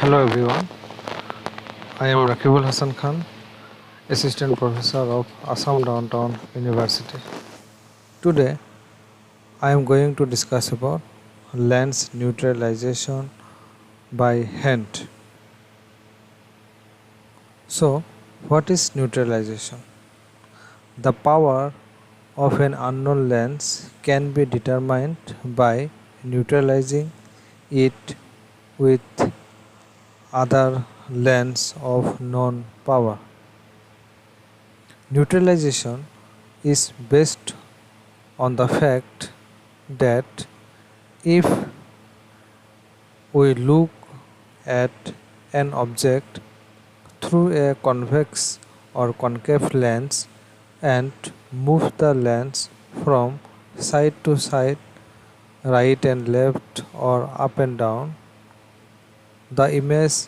Hello everyone, I am Rakibul Hasan Khan, Assistant Professor of Assam Downtown University. Today I am going to discuss about lens neutralization by hand. So, what is neutralization? The power of an unknown lens can be determined by neutralizing it with other lens of known power. Neutralization is based on the fact that if we look at an object through a convex or concave lens and move the lens from side to side, right and left or up and down, the image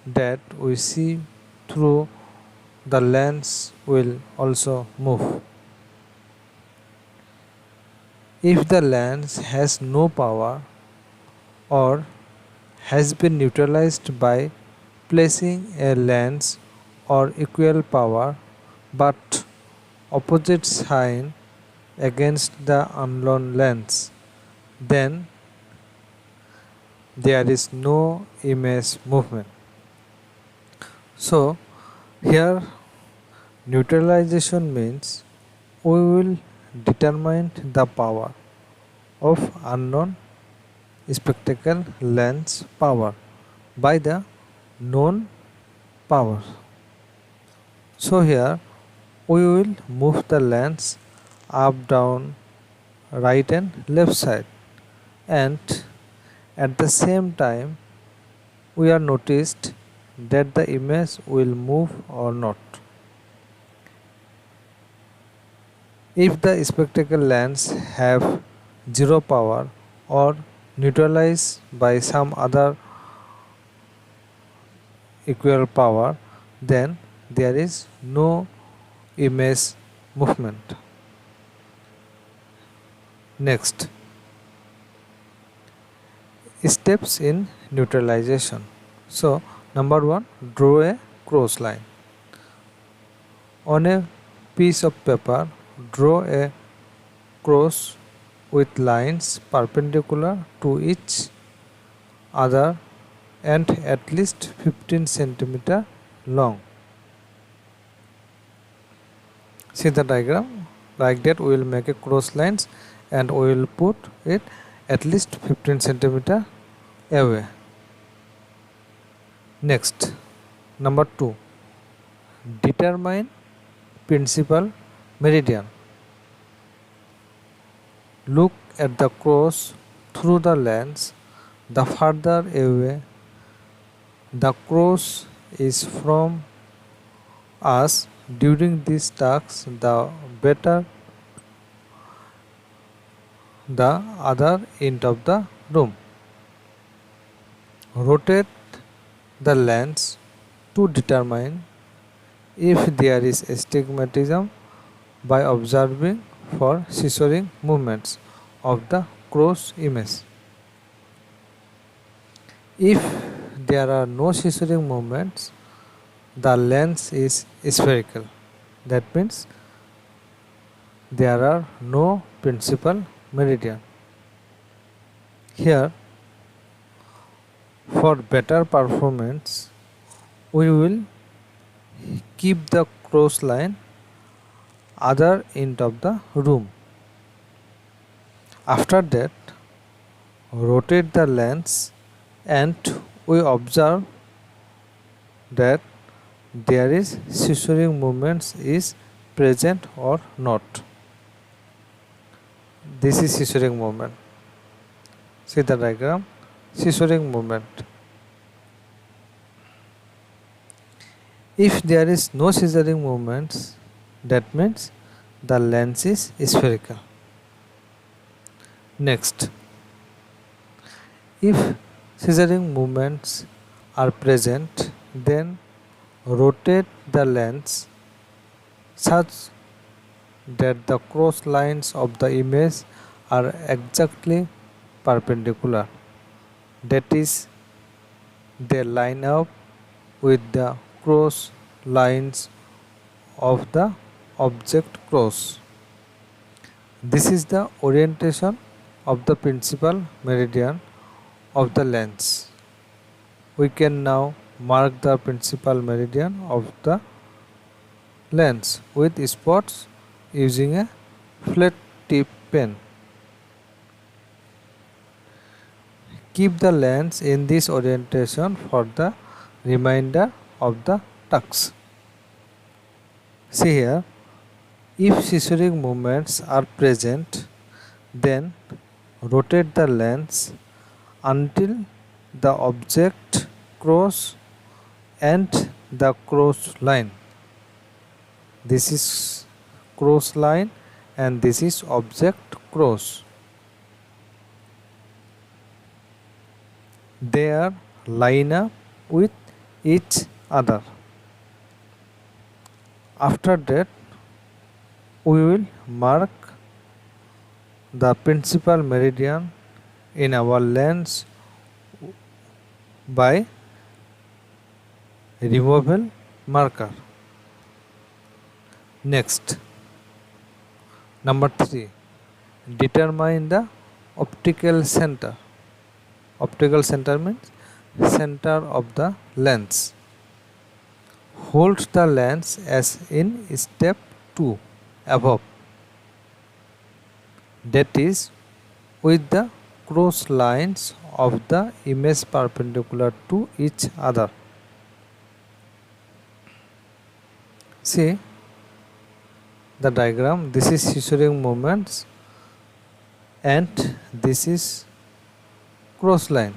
that we see through the lens will also move. If the lens has no power or has been neutralized by placing a lens or equal power but opposite sign against the unknown lens, then there is no image movement. So here neutralization means we will determine the power of unknown spectacle lens power by the known power. So here we will move the lens up, down, right and left side, and at the same time we are noticed that the image will move or not. If the spectacle lens have zero power or neutralized by some other equal power, then there is no image movement. Next, steps in neutralization. So number 1, draw a cross line. On a piece of paper, draw a cross with lines perpendicular to each other and at least 15 centimeter long. See the diagram, like that we will make a cross lines and we will put it at least 15 centimeter away. Next, number 2, determine principal meridian. Look at the cross through the lens. The further away the cross is from us during this task, the better the other end of the room. Rotate the lens to determine if there is astigmatism by observing for scissoring movements of the cross image. If there are no scissoring movements, the lens is spherical. That means there are no principal meridian. Here, for better performance, we will keep the cross line other end of the room. After that, rotate the lens and we observe that there is scissoring movements is present or not. This is scissoring movement. See the diagram, scissoring movement. If there is no scissoring movements, that means the lens is spherical. Next, if scissoring movements are present, then rotate the lens such that the cross lines of the image are exactly perpendicular. That is, they line up with the cross lines of the object cross. This is the orientation of the principal meridian of the lens. We can now mark the principal meridian of the lens with spots using a flat tip pen. Keep the lens in this orientation for the remainder of the task. See here, if scissoring movements are present, then rotate the lens until the object cross and the cross line. This is cross line and this is object cross. They are line up with each other. After that, we will mark the principal meridian in our lens by removable marker. Next, number 3, determine the optical center. Optical center means center of the lens. Hold the lens as in step 2 above, that is with the cross lines of the image perpendicular to each other. See the diagram, this is scissoring movements and this is cross line.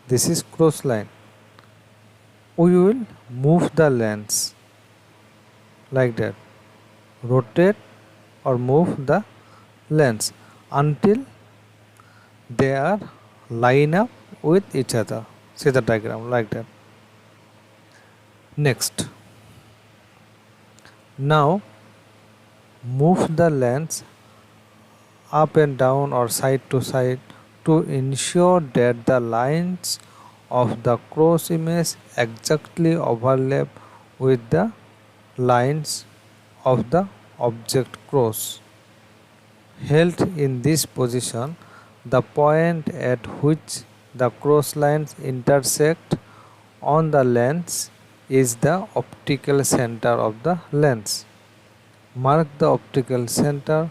This is cross line. We will move the lens like that, rotate or move the lens until they are line up with each other. See the diagram like that. Next, now move the lens up and down or side to side to ensure that the lines of the cross image exactly overlap with the lines of the object cross. Held in this position, the point at which the cross lines intersect on the lens is the optical center of the lens. Mark the optical center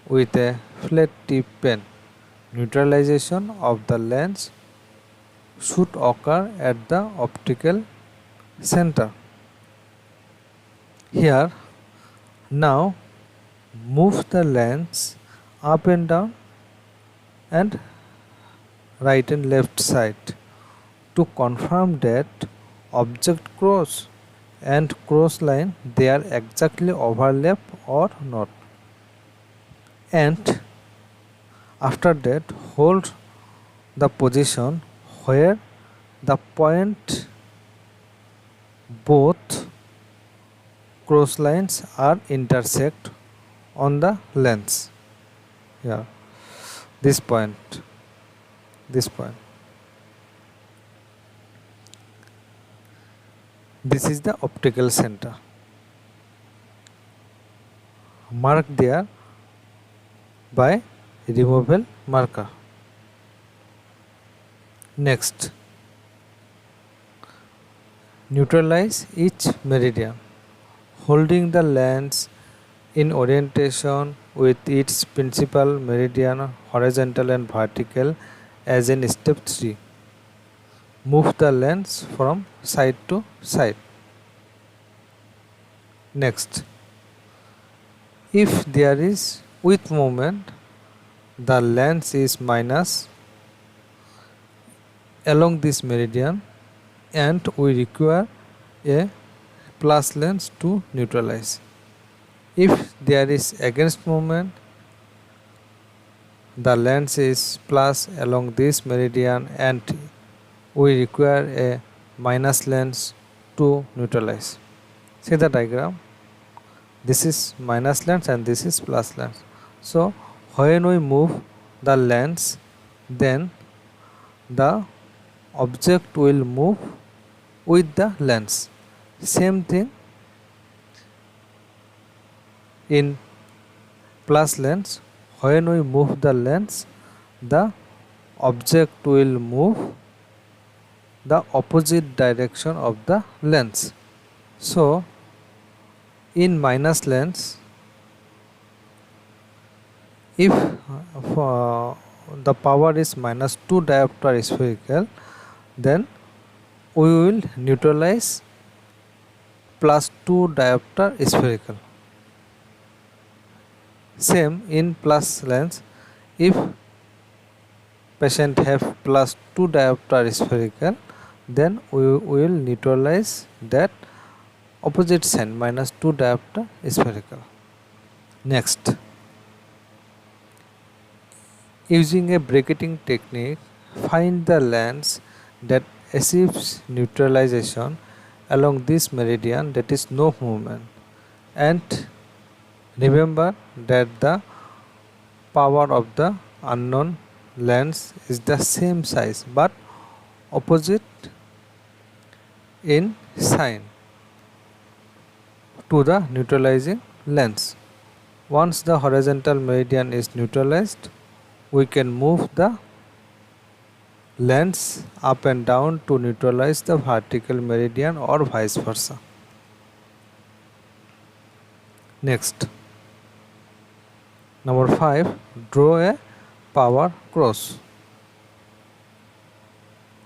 with a flat tip pen. Neutralization of the lens should occur at the optical center. Here, now move the lens up and down and right and left side to confirm that object cross and cross line they are exactly overlap or not. And after that, hold the position where the point both cross lines are intersect on the lens. Yeah, this point. This is the optical center. Mark there by removable marker. Next, neutralize each meridian, holding the lens in orientation with its principal meridian horizontal and vertical as in step 3. Move the lens from side to side. Next, if there is with movement, the lens is minus along this meridian and we require a plus lens to neutralize. If there is against movement, the lens is plus along this meridian and we require a minus lens to neutralize. See the diagram, this is minus lens and this is plus lens. So when we move the lens, then the object will move with the lens. Same thing in plus lens. When we move the lens, the object will move the opposite direction of the lens. So in minus lens, if the power is minus 2 diopter spherical, then we will neutralize plus 2 diopter spherical. Same in plus lens, if patient have plus 2 diopter spherical, then we will neutralize that opposite sign minus 2 diopter spherical. Next, using a bracketing technique, find the lens that achieves neutralization along this meridian, that is no movement, and remember that the power of the unknown lens is the same size but opposite in sign to the neutralizing lens. Once the horizontal meridian is neutralized, we can move the lens up and down to neutralize the vertical meridian or vice versa. Next, number 5, draw a power cross.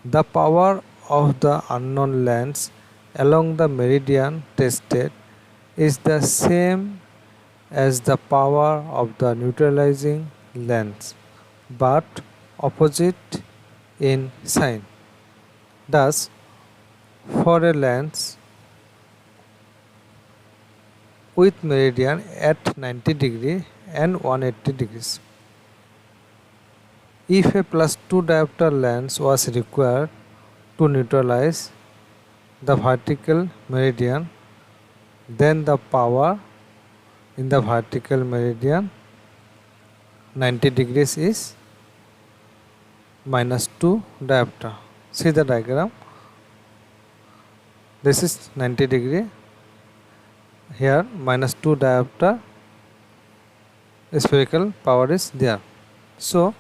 The power of the unknown lens along the meridian tested is the same as the power of the neutralizing lens but opposite in sign. Thus, for a lens with meridian at 90 degree and 180 degrees, if a plus 2 diopter lens was required to neutralize the vertical meridian, then the power in the vertical meridian 90 degrees is minus 2 diopter. See the diagram. This is 90 degree. Here minus 2 diopter spherical power is there. So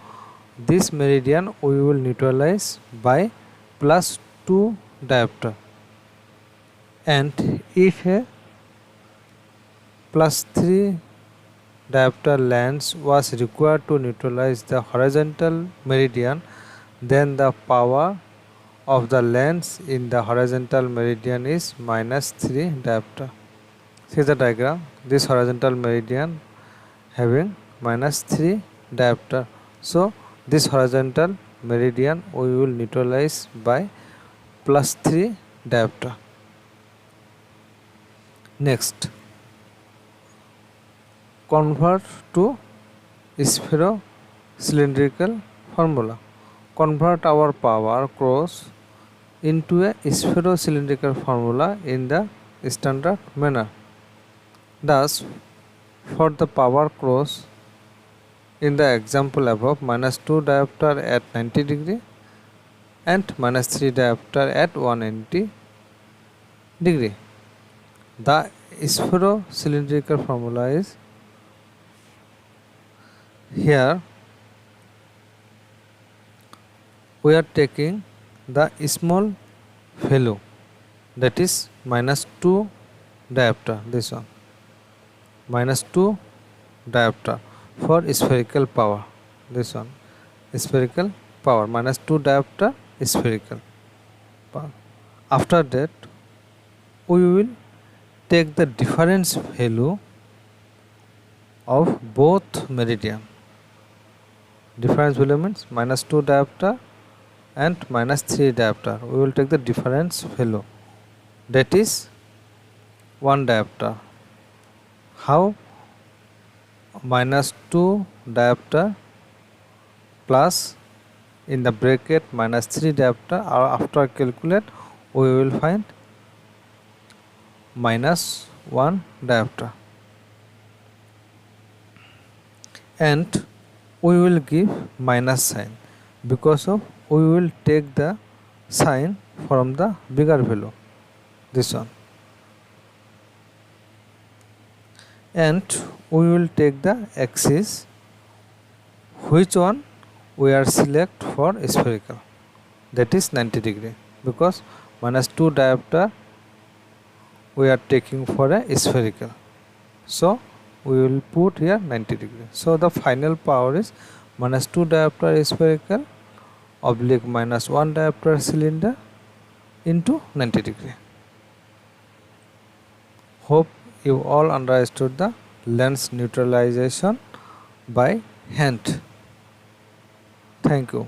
this meridian we will neutralize by plus 2 diopter. And if a plus 3 diopter lens was required to neutralize the horizontal meridian, then the power of the lens in the horizontal meridian is minus 3 diopter. See the diagram. This horizontal meridian having minus 3 diopter. So this horizontal meridian we will neutralize by plus 3 diopter. Next, convert to spherocylindrical formula. Convert our power cross into a spherocylindrical formula in the standard manner. Thus, for the power cross in the example above, minus 2 diopter at 90 degree and minus 3 diopter at 180 degree. The spherocylindrical formula is here. We are taking the small value, that is minus 2 diopter, this one minus 2 diopter for spherical power, this one spherical power minus 2 diopter spherical power. After that we will take the difference value of both meridian. Difference value means minus 2 diopter and minus 3 diopter. We will take the difference value, that is 1 diopter. How? Minus 2 diopter plus in the bracket minus 3 diopter, or after calculate we will find minus 1 diopter, and we will give minus sign because of we will take the sign from the bigger value, this one, and we will take the axis which one we are select for spherical, that is 90 degree, because -2 diopter we are taking for a spherical, so we will put here 90 degree. So the final power is -2 diopter spherical oblique -1 diopter cylinder into 90 degree. Hope you all understood the lens neutralization by hand. Thank you.